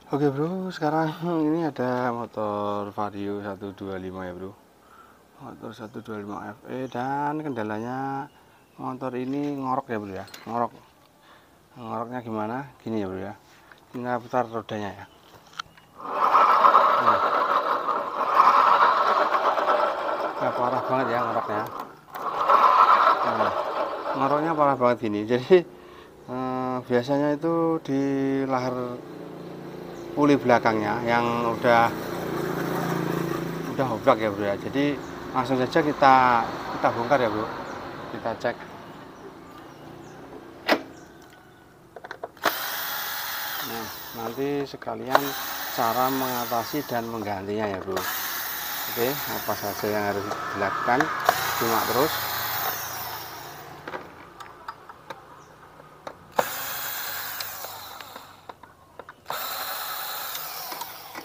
Oke bro, sekarang ini ada motor Vario 125 ya bro. Motor 125 FE dan kendalanya motor ini ngorok ya bro ya. Ngoroknya gimana? Gini ya bro ya. Tinggal putar rodanya ya. Nah, parah banget ya ngoroknya. Nah, ngoroknya parah banget gini. Jadi biasanya itu di lahar puli belakangnya yang udah hobrak ya bro ya. Jadi langsung saja kita bongkar ya bro, kita cek. Nah, nanti sekalian cara mengatasi dan menggantinya ya bro. Oke, apa saja yang harus dilakukan, simak terus.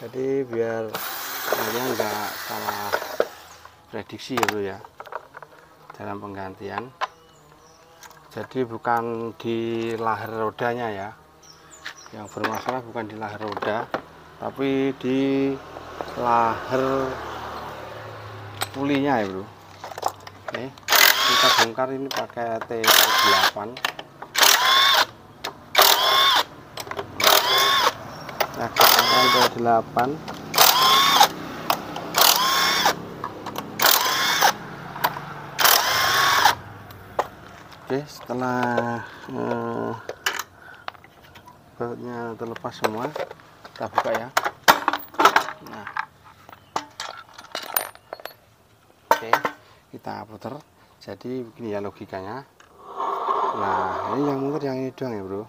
Jadi biar kalian nggak salah prediksi ya bro ya dalam penggantian. Jadi bukan di lahar rodanya ya, yang bermasalah bukan di lahar roda, tapi di lahar pulinya ya bro. Oke, kita bongkar ini pakai T8. Nah, T8. Oke, setelah bautnya terlepas semua, kita buka ya. Nah, oke, kita putar. Jadi begini ya logikanya. Nah, ini yang muter yang ini doang ya bro.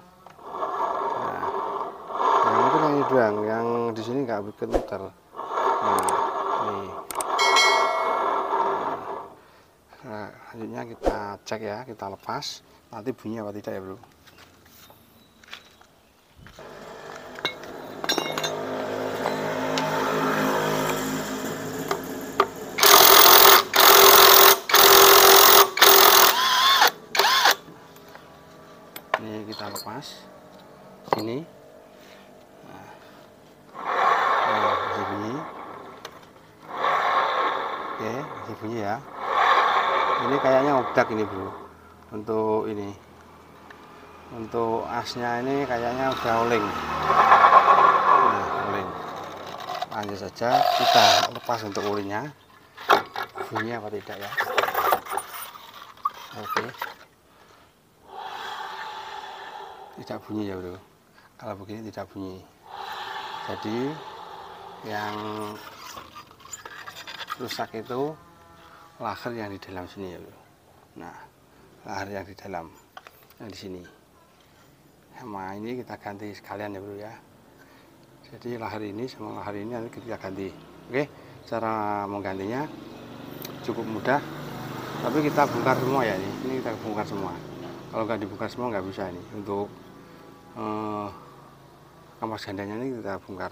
Nah, yang muter yang ini doang, yang di sini nggak ikut muter. Nah, ini. Nah, selanjutnya kita cek ya, kita lepas. Nanti bunyi apa tidak ya bro. Ini kita lepas sini. Nah, masih bunyi. Oke, masih bunyi ya. Ini kayaknya obdak ini bro. Untuk ini, untuk asnya ini kayaknya udah oleng. Nah, oleng. Lanjut saja kita lepas untuk olinya. Bunyi apa tidak ya. Oke, tidak bunyi ya bro. Kalau begini tidak bunyi. Jadi yang rusak itu lahar yang di dalam sini ya bro. Nah, lahar yang di dalam, yang di sini. Sama ini kita ganti sekalian ya bro ya. Jadi lahar ini sama lahar ini nanti kita ganti. Oke, cara menggantinya cukup mudah. Tapi kita bongkar semua ya ini. Ini kita bongkar semua. Kalau nggak dibongkar semua nggak bisa ini. Untuk kampas gandanya ini kita bongkar.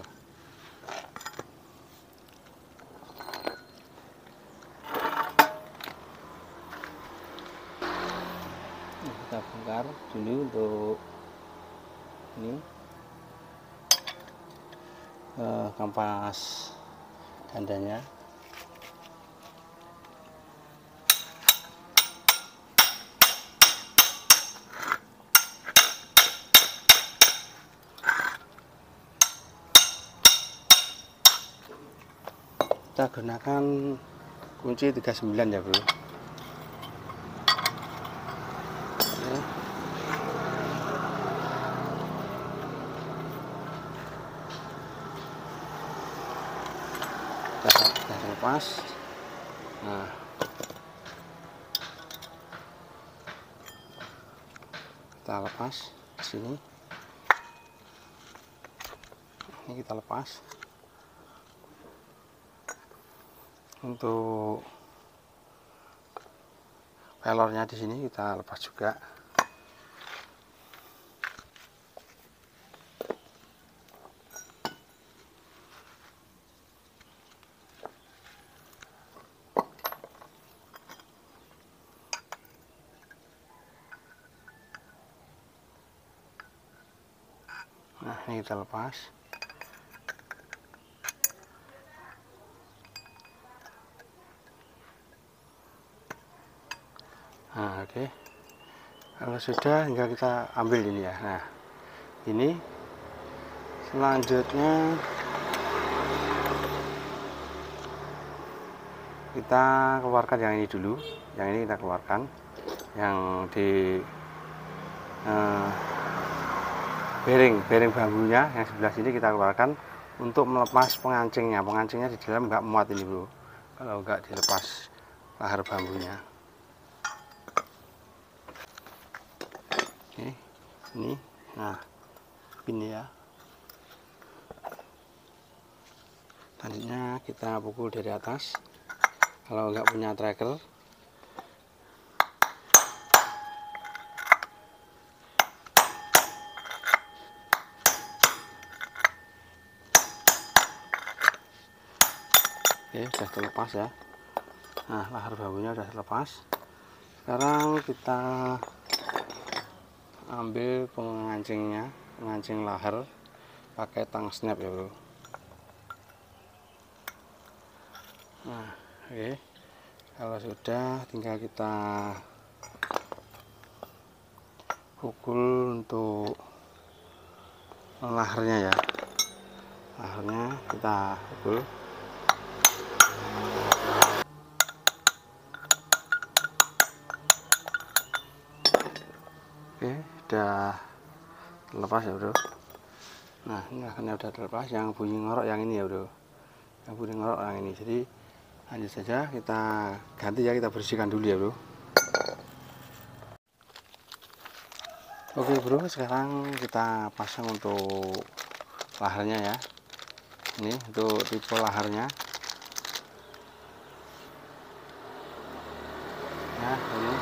Kita bongkar dulu untuk ini kampas gandanya. Kita gunakan kunci 39 ya bro. Kita lepas. Nah, kita lepas sini. Ini kita lepas. Untuk pelornya di sini kita lepas juga. Nah, ini kita lepas. Nah, oke. Kalau sudah, tinggal kita ambil ini ya. Nah, ini selanjutnya kita keluarkan yang ini dulu. Yang ini kita keluarkan, yang di bearing bambunya yang sebelah sini kita keluarkan untuk melepas pengancingnya. Pengancingnya di dalam nggak muat ini bro, kalau nggak dilepas lahar bambunya. Oke, ini, nah ini ya. Selanjutnya kita pukul dari atas. Kalau nggak punya tracker, oke, sudah terlepas ya. Nah, lahar bambunya sudah terlepas. Sekarang kita ambil pengancingnya, pengancing lahar pakai tang snap ya bro. Nah, oke, kalau sudah tinggal kita pukul untuk laharnya ya. Laharnya kita pukul. Oke, udah terlepas ya bro. Nah, ini akhirnya udah terlepas. Yang bunyi ngorok yang ini ya bro, yang bunyi ngorok yang ini. Jadi lanjut saja, kita ganti ya, kita bersihkan dulu ya bro. Oke bro, sekarang kita pasang untuk laharnya ya. Ini untuk tipe laharnya. Nah, ini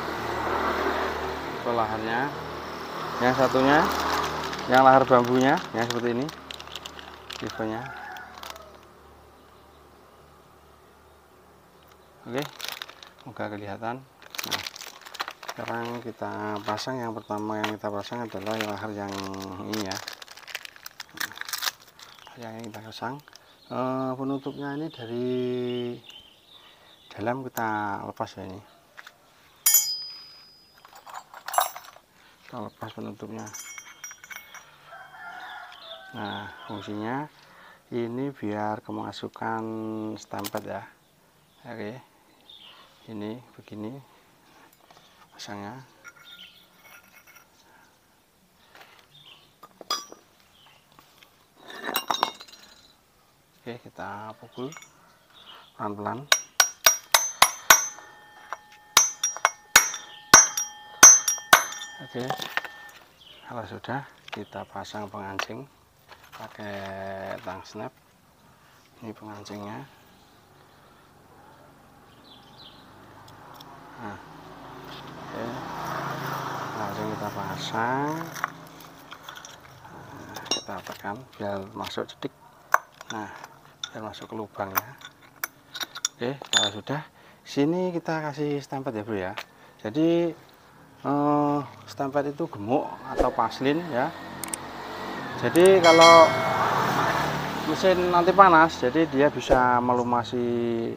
tipe laharnya. Yang satunya, yang lahar bambunya, yang seperti ini tipenya. Oke, semoga kelihatan. Nah, sekarang kita pasang. Yang pertama yang kita pasang adalah lahar yang ini ya. Yang ini kita pasang. Penutupnya ini dari dalam kita lepas ya, ini kita lepas penutupnya. Nah, fungsinya ini biar kemasukan stempet ya. Oke, ini begini pasangnya. Oke, kita pukul pelan-pelan. Oke, kalau sudah, kita pasang pengancing pakai tang snap. Ini pengancingnya. Nah, oke, langsung kita pasang. Nah, kita tekan biar masuk cedik. Nah, biar masuk ke lubangnya. Oke, kalau sudah, sini kita kasih stempet ya bro ya. Jadi stempet itu gemuk atau paslin ya. Jadi kalau mesin nanti panas, jadi dia bisa melumasi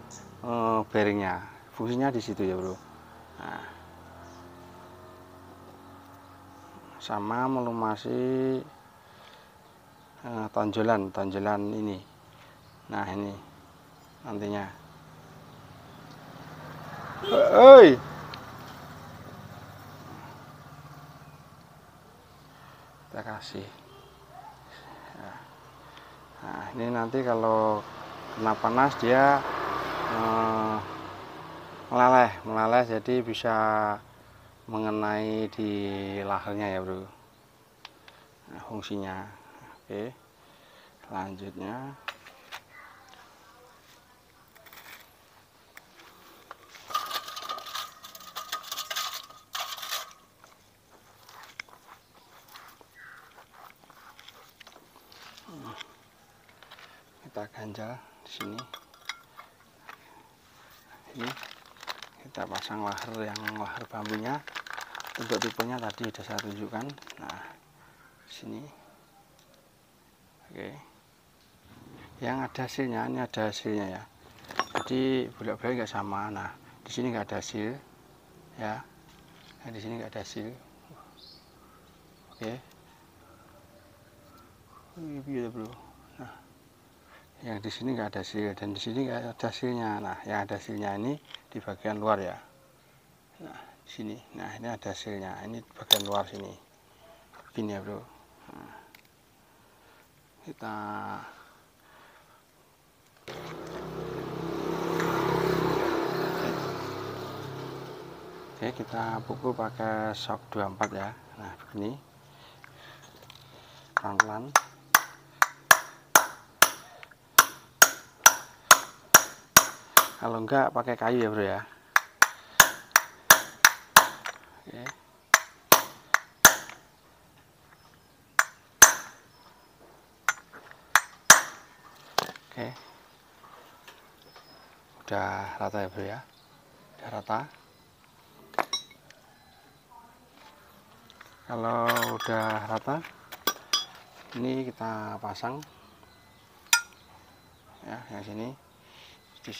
bearingnya. Fungsinya di situ ya bro. Nah, sama melumasi tonjolan ini. Nah, ini nantinya. Oi, kita kasih. Nah, ini nanti kalau kena panas dia meleleh, jadi bisa mengenai di laharnya ya bro. Nah, fungsinya. Oke, selanjutnya kita ganjal di sini. Ini kita pasang lahar bambunya. Untuk tipenya tadi sudah saya tunjukkan. Nah, sini. Oke, yang ada hasilnya, ini ada hasilnya ya. Jadi bolak-balik nggak sama. Nah, di sini nggak ada hasil ya. Nah, di sini nggak ada hasil. Oke. Iya bro. Nah, yang di sini nggak ada hasil dan di sini nggak ada hasilnya. Nah, yang ada hasilnya ini di bagian luar ya. Nah, di sini. Nah, ini ada hasilnya. Ini di bagian luar sini. Begini ya bro. Nah, kita Oke, kita pukul pakai shock 24 ya. Nah, begini. Pelan-pelan. Kalau enggak pakai kayu ya bro ya. Oke. Oke. Udah rata ya bro ya. Udah rata. Kalau udah rata, ini kita pasang ya, yang sini. Di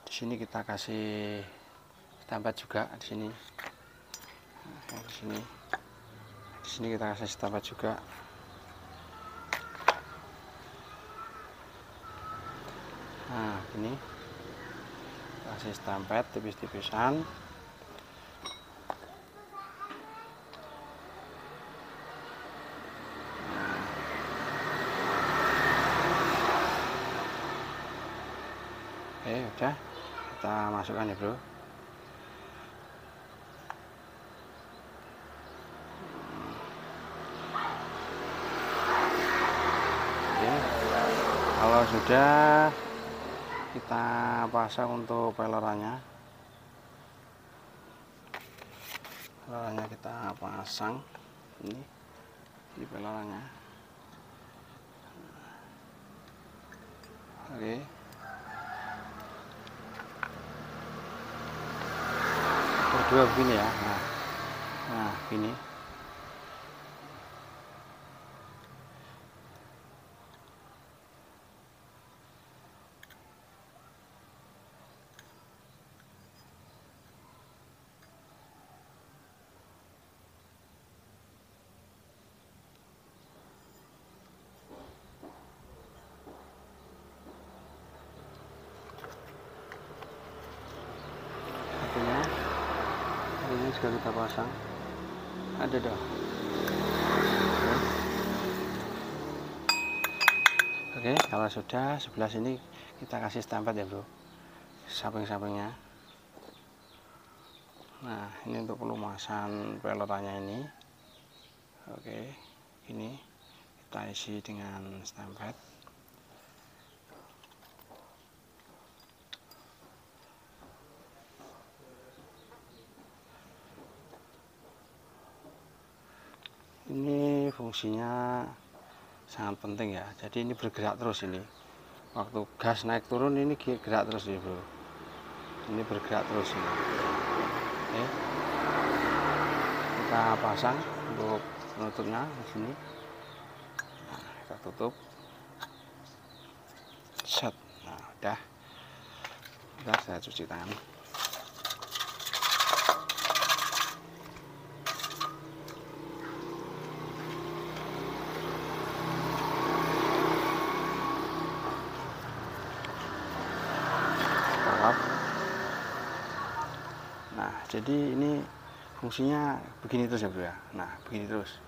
sini kita kasih stempet juga di sini. Nah, yang di sini kita kasih stempet juga. Nah, ini kasih stempet tipis-tipisan. Oke, udah kita masukkan ya bro. Oke, kalau sudah kita pasang untuk pelorannya. Pelorannya kita pasang ini di pelorannya. Oke. Berdua begini ya. Nah, gini. Ini sudah kita pasang. Ada dong. Oke, kalau sudah sebelah sini kita kasih stempet ya bro, samping-sampingnya. Nah, ini untuk pelumasan pelorannya ini. Oke, ini kita isi dengan stempet. Ini fungsinya sangat penting ya, jadi ini bergerak terus ini. Waktu gas naik turun ini gerak terus ya bro. Ini bergerak terus ini. Oke, kita pasang untuk penutupnya di sini. Nah, kita tutup. Set. Nah, udah. Udah, saya cuci tangan. Nah, jadi ini fungsinya begini terus ya bro ya. Nah, begini terus.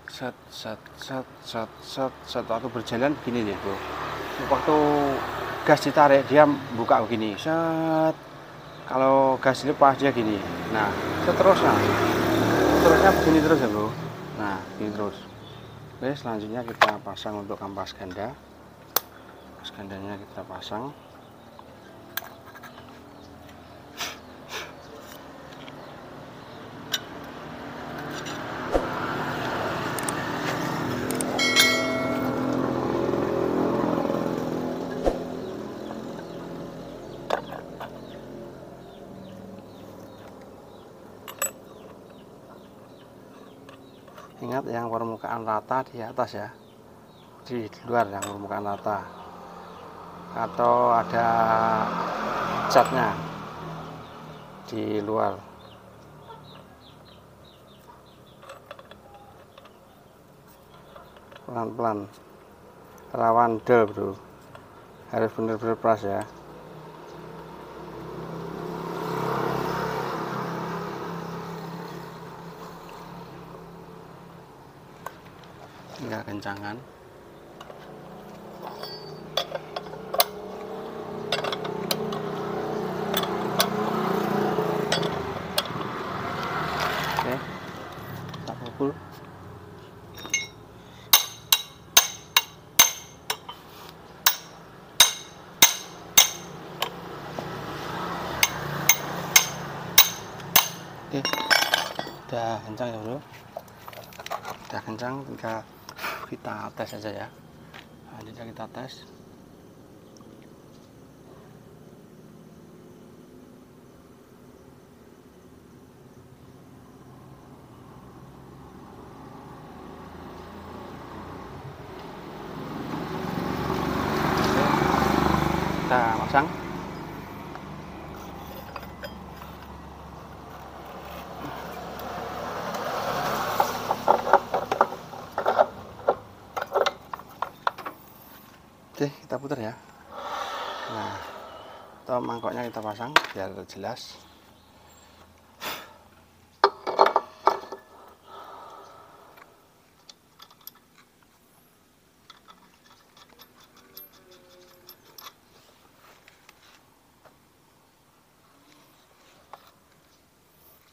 Set set set set set set, waktu berjalan begini deh bro. Waktu gas ditarik dia buka begini. Set. Kalau gas dilepas dia gini. Nah, seterusnya. Seterusnya begini terus ya bro. Nah, begini terus. Oke, selanjutnya kita pasang untuk kampas ganda. Kampas gandanya kita pasang. Ingat yang permukaan rata di atas ya, di luar yang permukaan rata, atau ada catnya di luar. pelan-pelan, rawan del bro, harus bener-bener pas ya. Tinggal kencangan. Oke, tak pukul. Oke, udah kencang ya bro, udah kencang, tinggal kita tes aja ya. Selanjutnya kita tes. Kita pasang. Oke, kita putar ya. Nah, atau mangkoknya kita pasang biar jelas.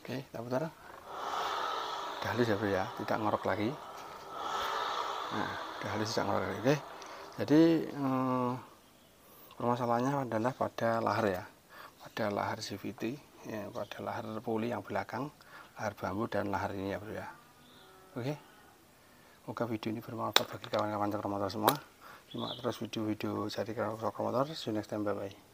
Oke, kita putar. Udah halus ya bro ya, tidak ngorok lagi. Nah, udah halus, tidak ngorok lagi. Oke, jadi permasalahannya adalah pada lahar ya, pada lahar CVT ya, pada lahar puli yang belakang, lahar bambu dan lahar ini ya bro ya. Oke, semoga video ini bermanfaat bagi kawan-kawan cokro motor semua. Simak terus video-video dari cokro motor. See you next time, bye bye.